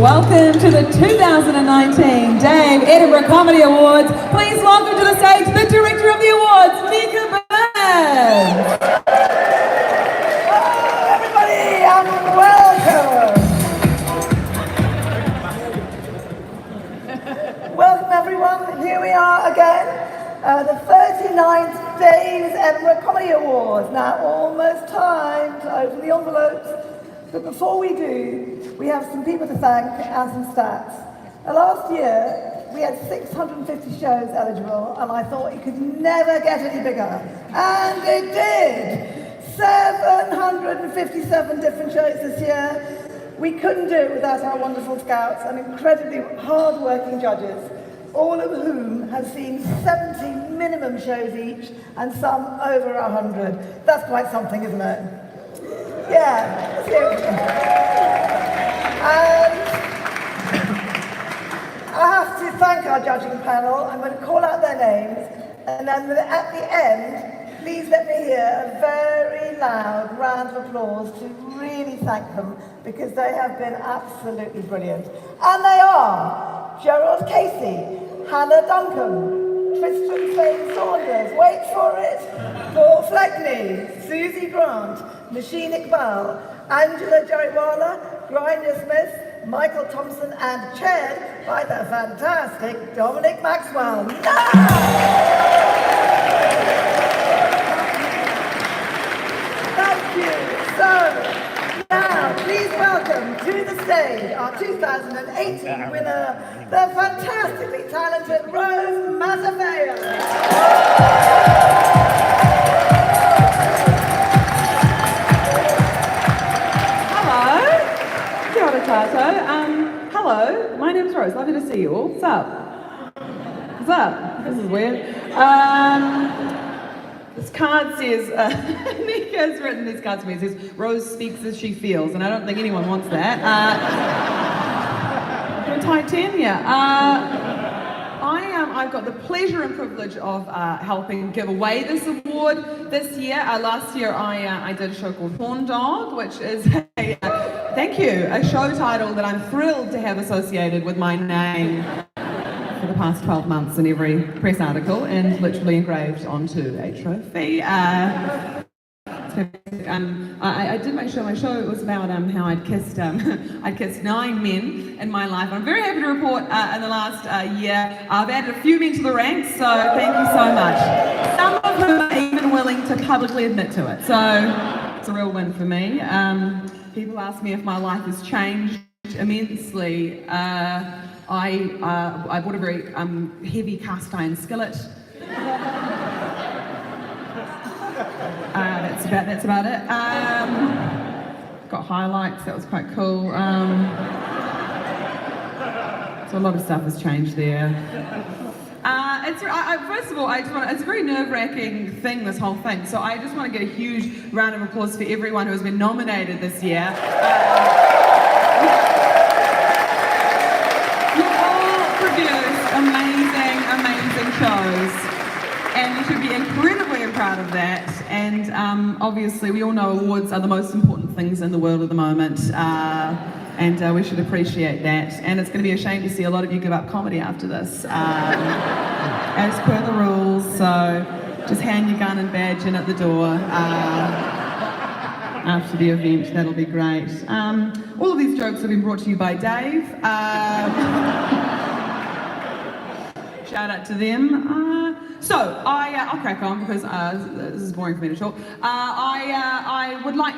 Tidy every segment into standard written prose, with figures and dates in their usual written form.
welcome to the 2019 Dave Edinburgh Comedy Awards. Please welcome to the stage the director of the awards, Mika Burns. Hello everybody and welcome. Welcome everyone, here we are again, the 39th Dave's Edinburgh Comedy Awards. Now almost time to open the envelopes, but before we do, we have some people to thank and some stats. Last year, we had 650 shows eligible, and I thought it could never get any bigger. And it did! 757 different shows this year. We couldn't do it without our wonderful scouts and incredibly hard-working judges, all of whom have seen 70 minimum shows each, and some over 100. That's quite something, isn't it? Yeah, seriously. And I have to thank our judging panel. I'm going to call out their names, and then at the end, please let me hear a very loud round of applause to really thank them, because they have been absolutely brilliant. And they are Gerald Casey, Hannah Duncan, Tristan Fane Saunders, wait for it, Paul Fleckney, Susie Grant, Nasheen Iqbal, Angela Jariwala, Grinder Smith, Michael Thompson, and chaired by the fantastic Dominic Maxwell. Thank you. So, now please welcome to the stage our 2018 winner, the fantastically talented Rose Matafeo. Hello, my name's Rose. Lovely to see you all. What's up? What's up? This is weird. This card says, Nika's written this card to me. It says, Rose speaks as she feels, and I don't think anyone wants that. Titania. I've got the pleasure and privilege of helping give away this award this year. Last year I did a show called Horn Dog, which is a show title that I'm thrilled to have associated with my name for the past 12 months in every press article and literally engraved onto a trophy. I did my show. It was about how I'd kissed 9 men in my life. I'm very happy to report in the last year I've added a few men to the ranks, so thank you so much. Some of them are even willing to publicly admit to it, so it's a real win for me. People ask me if my life has changed immensely. I bought a very heavy cast iron skillet. That's about it. Got highlights, that was quite cool. So a lot of stuff has changed there. First of all, it's a very nerve-wracking thing, this whole thing. So I just want to get a huge round of applause for everyone who has been nominated this year. You all produced amazing shows. And you should be incredibly proud of that. And obviously, we all know awards are the most important things in the world at the moment. And we should appreciate that. And it's going to be a shame to see a lot of you give up comedy after this, as per the rules. So just hand your gun and badge in at the door after the event. That'll be great. All of these jokes have been brought to you by Dave. Shout out to them. So, I'll crack on because this is boring for me to talk. I would like,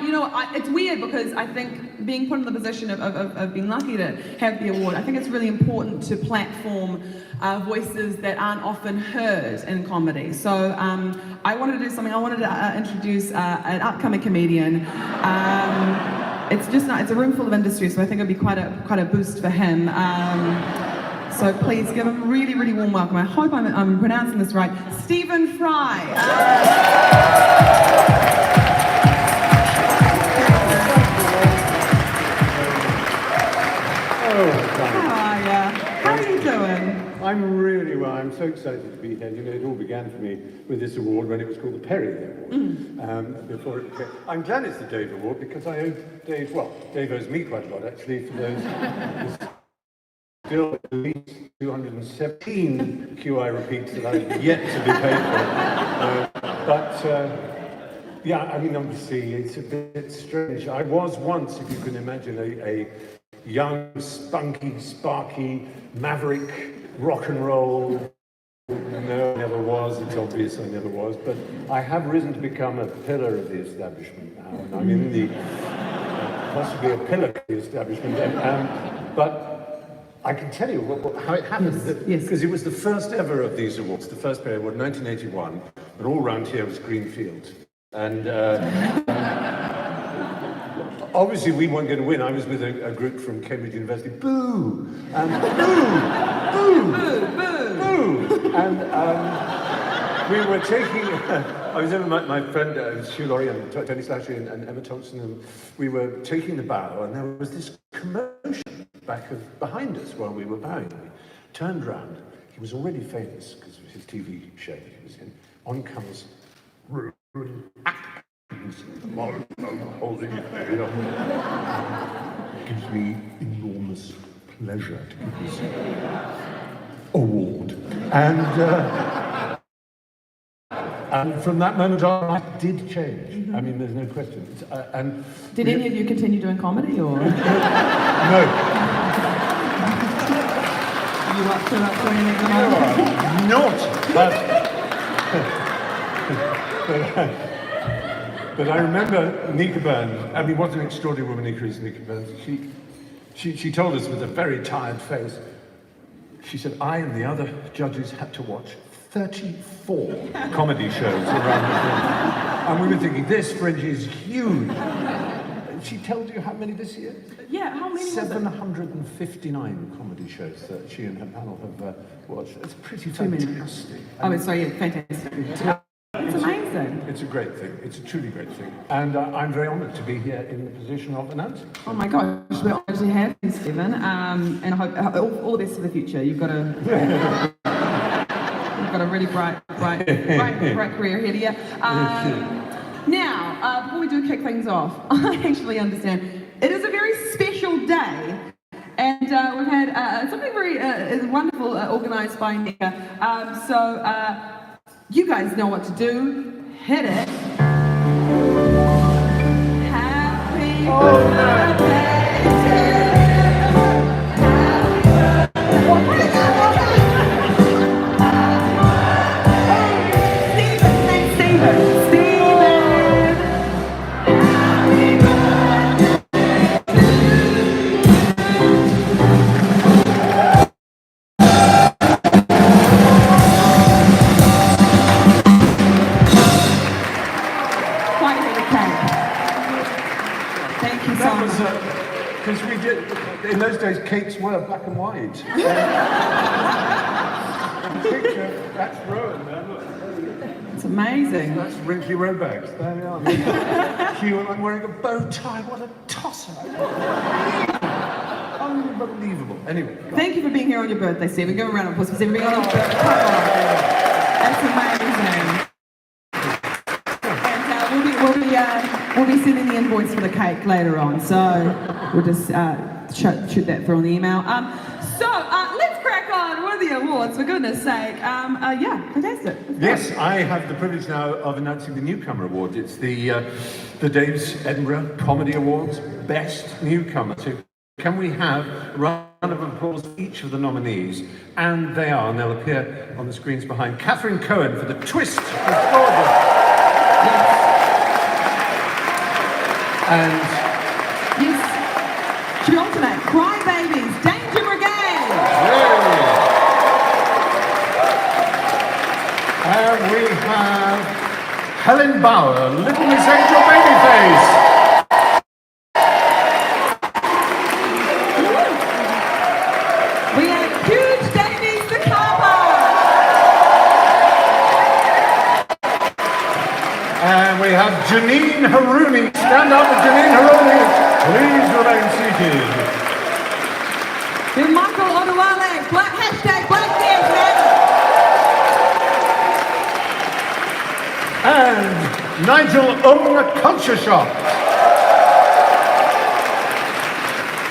it's weird because I think being put in the position of being lucky to have the award, I think it's really important to platform voices that aren't often heard in comedy. So, I wanted to do something, I wanted to introduce an upcoming comedian. It's a room full of industry, so I think it'd be quite a boost for him. So please give him a really, really warm welcome. I hope I'm pronouncing this right. Stephen Fry. Oh, How are you doing? I'm really well. I'm so excited to be here. You know, it all began for me with this award when it was called the Perry Award. Before it became, I'm glad it's the Dave Award because I owe Dave, well, Dave owes me quite a lot actually for those still at least 217 QI repeats that I've yet to be paid for. Yeah, I mean, obviously, it's a bit strange. I was once, if you can imagine, a young, spunky, sparky, maverick, rock and roll. No, I never was. It's obvious I never was. But I have risen to become a pillar of the establishment now. And I'm in the, possibly a pillar of the establishment. But I can tell you how it happened. Yes. Because it was the first ever of these awards, the first Perry Award, 1981. And all round here was green fields. And obviously we weren't going to win. I was with a group from Cambridge University. Boo! And boo! Boo! Boo! Boo! And we were taking... I was there with my friend Stu Laurie and Tony Slattery and Emma Thompson, and we were taking the bow, and there was this commotion behind us while we were bowing. We turned round. He was already famous because of his TV show that he was in. On comes... Holding it, you know. It gives me enormous pleasure to give this award. And from that moment on, I did change. I mean, there's no question. Did any of you continue doing comedy, or? No. You up to anything at the moment? Not. But I remember Nika Burns. I mean, what an extraordinary woman Nika is, Nika Burns. She told us with a very tired face, she said, I and the other judges had to watch 34 comedy shows around the Fringe. And we were thinking, this Fringe is huge. She told you how many this year? Yeah, how many? 759 comedy shows that she and her panel have watched. It's pretty fantastic. Oh, sorry, yeah, fantastic. It's amazing. It's a great thing. It's a truly great thing. And I'm very honoured to be here in the position of announcing. Oh my gosh, we're honoured to have you, Stephen. And I hope all the best for the future. You've got a really bright career ahead of you. Now, before we do kick things off, I actually understand it is a very special day. And we've had something very wonderful organised by Nika. You guys know what to do. Hit it. Happy birthday to because we did, in those days, cakes were black and white. The picture, that's Rowan, man. Look. It's amazing. That's wrinkly Robags. There we are. Hugh and I'm wearing a bow tie. What a tosser. Unbelievable. Anyway. Thank you for being here on your birthday, Stephen. Give a round of applause for Stephen being on his birthday. That's amazing. And we'll be sending the invoice for the cake later on, so we'll just shoot that through on the email. So let's crack on with the awards, for goodness sake. Yeah, fantastic. Yes, I have the privilege now of announcing the Newcomer Award. It's the Dave's Edinburgh Comedy Awards Best Newcomer. So can we have a round of applause for each of the nominees? And they are, and they'll appear on the screens behind. Catherine Cohen for The Twist of Georgia. Yes. And yes, to alternate, Cry Babies, Danger Brigade. And we have Helen Bauer, Little Miss Angel Babyface. We have Huge Davies, the car power. And we have Janine Haruni. Stand up with Janine Haruni. Please remain seated. We have Michael Ottawa. smiling. Hashtag Black Kids, man. And Nigel Culture Shock.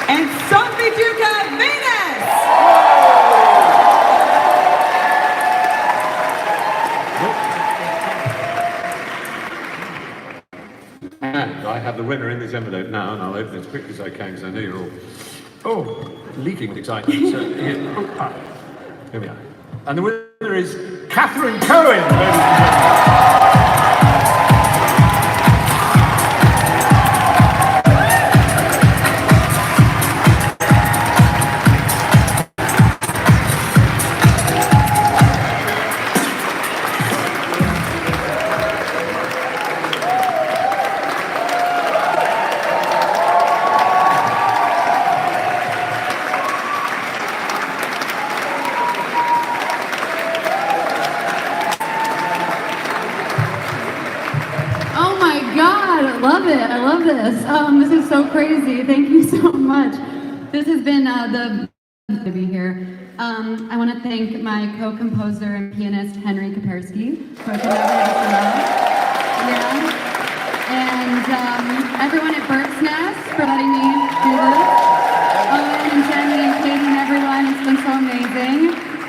And Sophie Duca Venus. And I have the winner in this envelope now, and I'll open it as quick as I can because I know you're all, leaking with excitement. So here we are. And the winner is Catherine Cohen, ladies and gentlemen. I love this. This is so crazy. Thank you so much. This has been to be here. I want to thank my co-composer and pianist Henry Kapersky for and everyone at Bird's Nest for letting me do this. Owen and Jenny and Katie and everyone. It's been so amazing.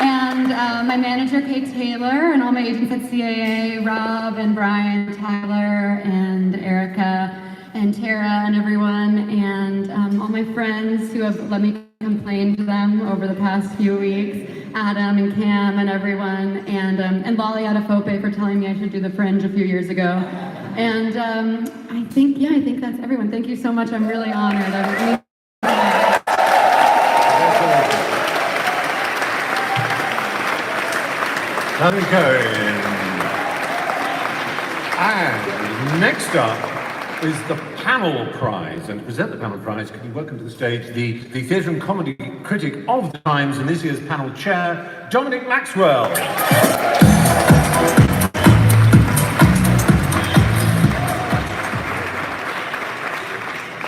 And my manager, Kate Taylor, and all my agents at CAA, Rob and Brian, Tyler, and Erica, and Tara, and everyone, and all my friends who have let me complain to them over the past few weeks, Adam and Cam and everyone, and Lolly Adefope for telling me I should do the Fringe a few years ago. And I think that's everyone. Thank you so much. I'm really honored. Catherine Cohen. And next up is the Panel Prize. And to present the Panel Prize, can you welcome to the stage the theatre and comedy critic of the Times and this year's panel chair, Dominic Maxwell.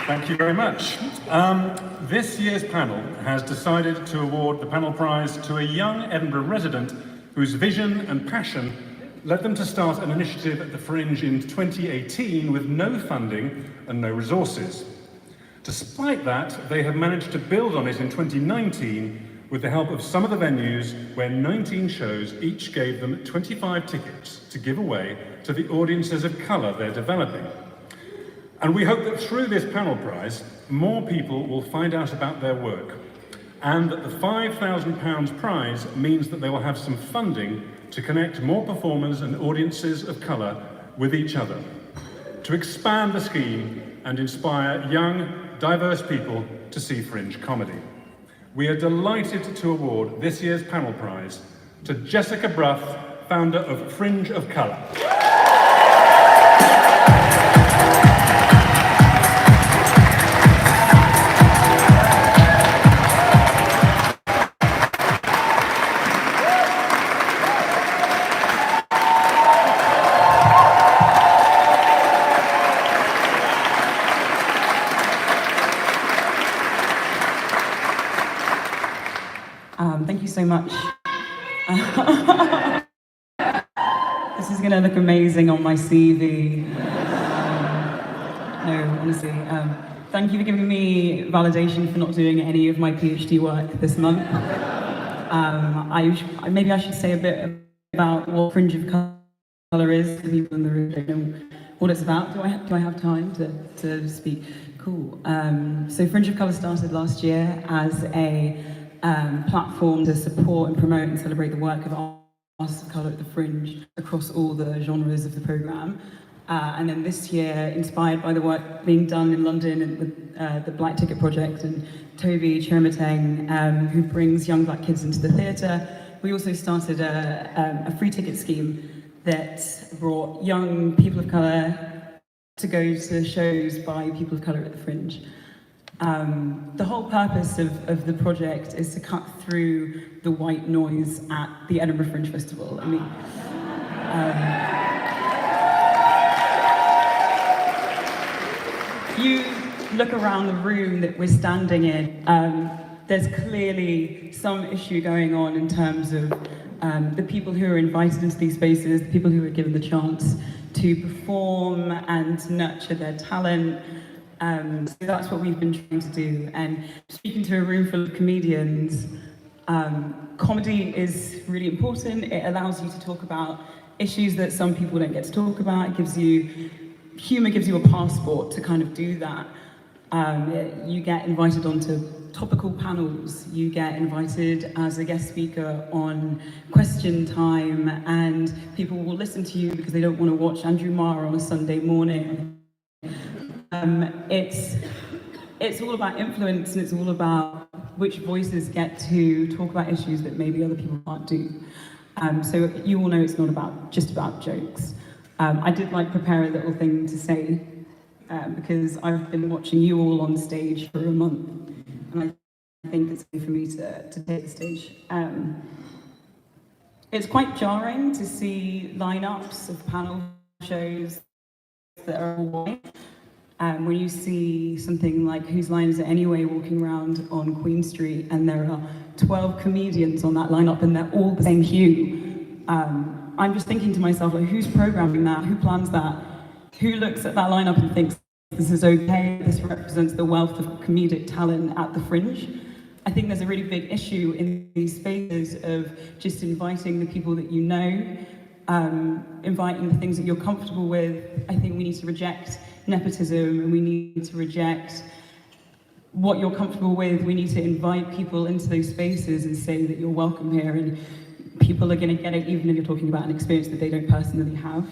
Thank you very much. This year's panel has decided to award the Panel Prize to a young Edinburgh resident whose vision and passion led them to start an initiative at the Fringe in 2018 with no funding and no resources. Despite that, they have managed to build on it in 2019 with the help of some of the venues where 19 shows each gave them 25 tickets to give away to the audiences of colour they're developing. And we hope that through this panel prize, more people will find out about their work, and that the £5,000 prize means that they will have some funding to connect more performers and audiences of colour with each other, to expand the scheme and inspire young, diverse people to see Fringe comedy. We are delighted to award this year's panel prize to Jessica Bruff, founder of Fringe of Colour. Thank you so much. This is going to look amazing on my CV. No, honestly. Thank you for giving me validation for not doing any of my PhD work this month. Maybe I should say a bit about what Fringe of Colour is. The people in the room don't know what it's about. Do I have time to speak? Cool. So Fringe of Colour started last year as a platform to support and promote and celebrate the work of artists of colour at the Fringe across all the genres of the programme. And then this year, inspired by the work being done in London and with the Black Ticket Project and Toby Chiramateng, who brings young black kids into the theatre, we also started a free ticket scheme that brought young people of colour to go to shows by people of colour at the Fringe. The whole purpose of the project is to cut through the white noise at the Edinburgh Fringe Festival. I mean, you look around the room that we're standing in, there's clearly some issue going on in terms of the people who are invited into these spaces, the people who are given the chance to perform and to nurture their talent. So that's what we've been trying to do. And speaking to a room full of comedians, comedy is really important. It allows you to talk about issues that some people don't get to talk about. It gives you, humor gives you a passport to kind of do that. You get invited onto topical panels, you get invited as a guest speaker on Question Time, and people will listen to you because they don't want to watch Andrew Marr on a Sunday morning. It's all about influence, and it's all about which voices get to talk about issues that maybe other people can't do. So you all know it's not just about jokes. I did prepare a little thing to say, because I've been watching you all on stage for a month, and I think it's time for me to take the stage. It's quite jarring to see lineups of panel shows that are all white. When you see something like Whose Line Is It Anyway walking around on Queen Street, and there are 12 comedians on that lineup and they're all the same hue. I'm just thinking to myself, who's programming that? Who plans that? Who looks at that lineup and thinks, this is okay, this represents the wealth of comedic talent at the Fringe? I think there's a really big issue in these spaces of just inviting the people that you know, inviting the things that you're comfortable with. I think we need to reject nepotism, and we need to reject what you're comfortable with. We need to invite people into those spaces and say that you're welcome here, and people are going to get it even if you're talking about an experience that they don't personally have.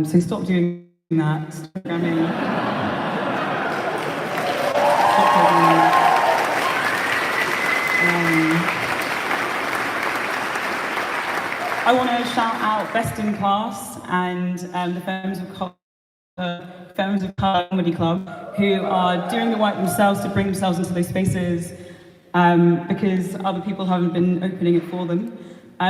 So stop doing that. Stop programming. Stop programming. I want to shout out Best in Class and the Femmes of Colour Comedy Club, who are doing the work themselves to bring themselves into those spaces because other people haven't been opening it for them.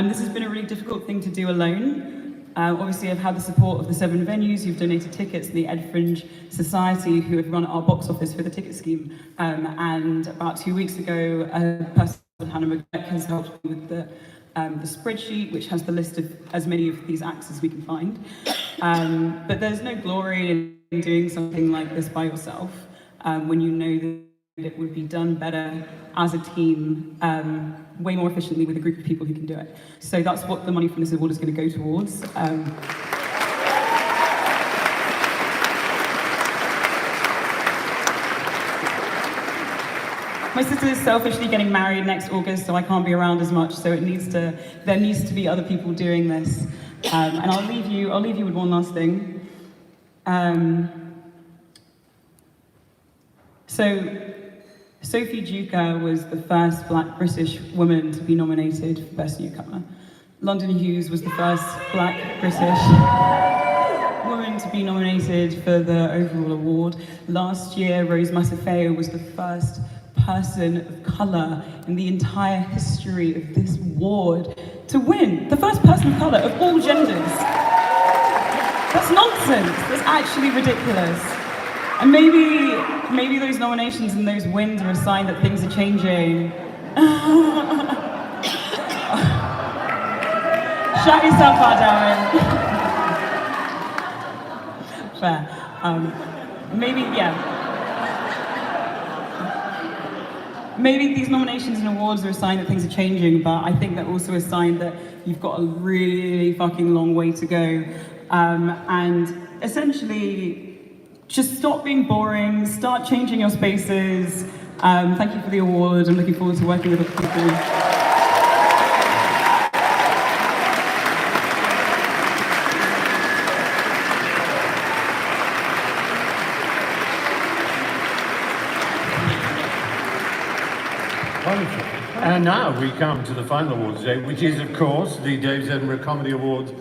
This has been a really difficult thing to do alone. Obviously, I've had the support of the 7 venues who've donated tickets, the Ed Fringe Society, who have run our box office for the ticket scheme. And about 2 weeks ago, a person called Hannah McGurk has helped me with the spreadsheet, which has the list of as many of these acts as we can find. But there's no glory in doing something like this by yourself when you know that it would be done better as a team, way more efficiently with a group of people who can do it. So that's what the money from this award is going to go towards. My sister is selfishly getting married next August, so I can't be around as much. So there needs to be other people doing this. And I'll leave you with one last thing. So Sophie Duker was the first Black British woman to be nominated for Best Newcomer. London Hughes was the first Black British woman to be nominated for the overall award. Last year, Rose Matafeo was the first person of colour in the entire history of this award to win. The first person of colour of all genders. That's nonsense. That's actually ridiculous. And maybe those nominations and those wins are a sign that things are changing. Shout yourself out, Darren. Fair. Maybe these nominations and awards are a sign that things are changing, but I think they're also a sign that you've got a really fucking long way to go. And essentially, just stop being boring, start changing your spaces. Thank you for the award. I'm looking forward to working with other people. Wonderful. And now we come to the final award today, which is, of course, the Dave's Edinburgh Comedy Awards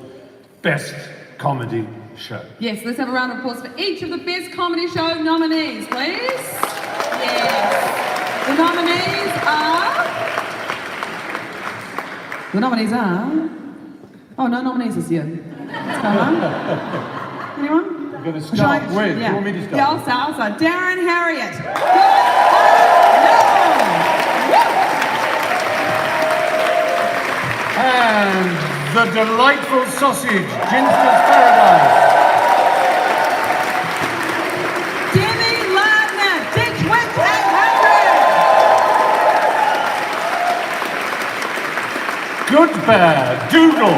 Best Comedy Show. Yes, let's have a round of applause for each of the Best Comedy Show nominees, please. Yes. The nominees are... Oh, no nominees this year. What's going on? Anyone? You're going to start with... Yeah. Do you want me to start? Yeah, I'll start. Darren Harriott. Good. No. the delightful sausage, Ginster's Paradise. Demi Lardner, Ditchwitch 800. Good Bear, Doodle.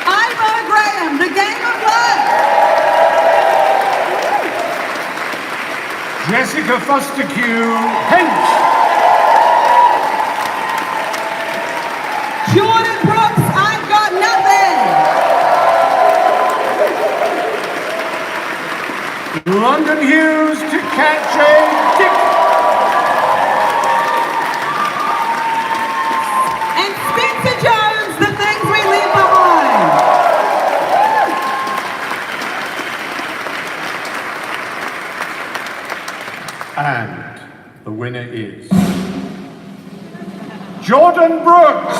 Ivo Graham, The Game of Life. Jessica Foster-Q, Hench. Jordan Brooks, I've Got Nothing. London Hughes to catch a dick. And Spencer Jones, The Things We Leave Behind. And the winner is Jordan Brooks.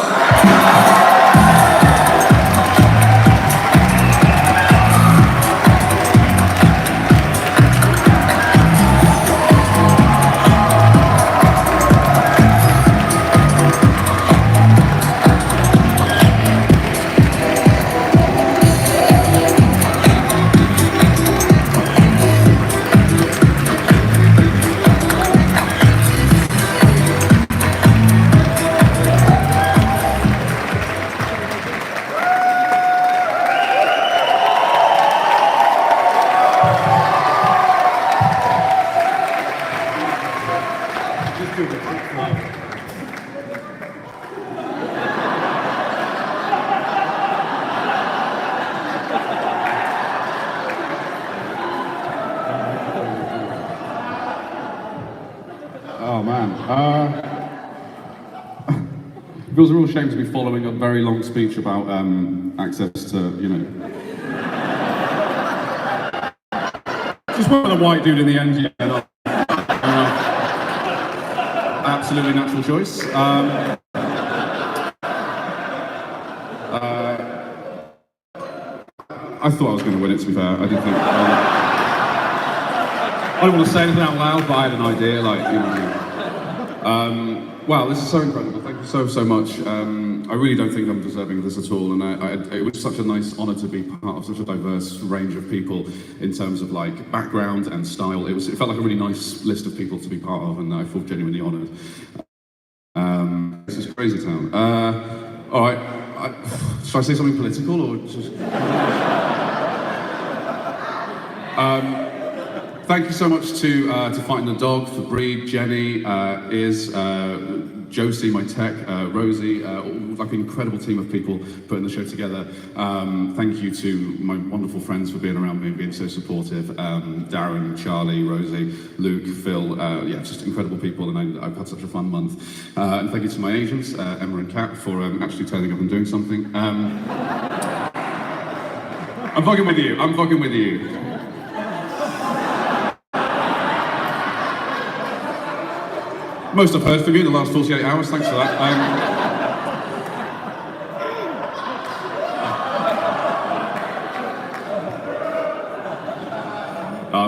Oh man, it feels a real shame to be following a very long speech about access to, you know. Just went with a white dude in the end, yeah. Absolutely natural choice. I thought I was going to win it, to be fair. I didn't think. I don't want to say anything out loud, but I had an idea, like, you know. Wow, this is so incredible. Thank you so much. I really don't think I'm deserving of this at all, and it was such a nice honour to be part of such a diverse range of people in terms of like background and style. It felt like a really nice list of people to be part of, and I feel genuinely honoured. This is crazy town. All right, should I say something political or just? Thank you so much to Fighting the Dog, for Breed, Jenny, Josie, my tech, Rosie, like an incredible team of people putting the show together. Thank you to my wonderful friends for being around me and being so supportive. Darren, Charlie, Rosie, Luke, Phil, yeah, just incredible people, and I've had such a fun month. And thank you to my agents, Emma and Kat, for actually turning up and doing something. I'm fucking with you, I'm fucking with you. Most I've heard from you in the last 48 hours, thanks for that.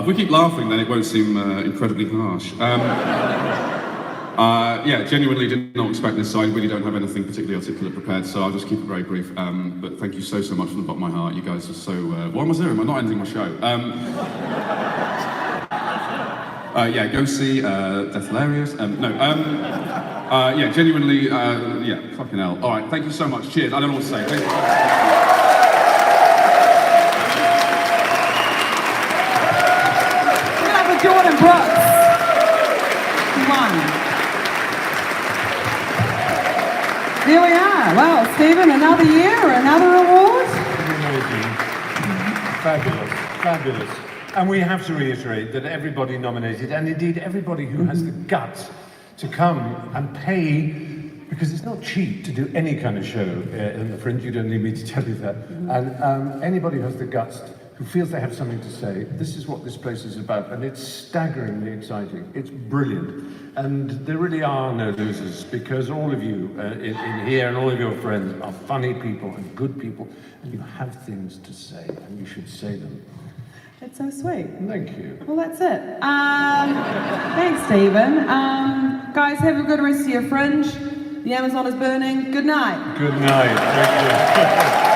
If we keep laughing, then it won't seem incredibly harsh. Yeah, genuinely did not expect this, so I really don't have anything particularly articulate prepared, so I'll just keep it very brief. But thank you so much from the bottom of my heart. You guys are so... what am I doing? I'm not ending my show. Yeah, go see Death Hilarious. Yeah, genuinely, yeah, fucking hell. All right, thank you so much. Cheers. I don't know what to say. Thank you. Give it up for Jordan Brooks. Come on. There we are. Well, Stephen, another year, another award. Amazing. Fabulous, fabulous. And we have to reiterate that everybody nominated, and indeed everybody who has the guts to come and pay, because it's not cheap to do any kind of show in the Fringe, you don't need me to tell you that. And anybody who has the guts, who feels they have something to say, this is what this place is about, and it's staggeringly exciting. It's brilliant. And there really are no losers, because all of you in here and all of your friends are funny people and good people, and you have things to say, and you should say them. It's so sweet. Thank you. Well, that's it. Thanks, Stephen. Guys, have a good rest of your Fringe. The Amazon is burning. Good night. Good night. Thank you.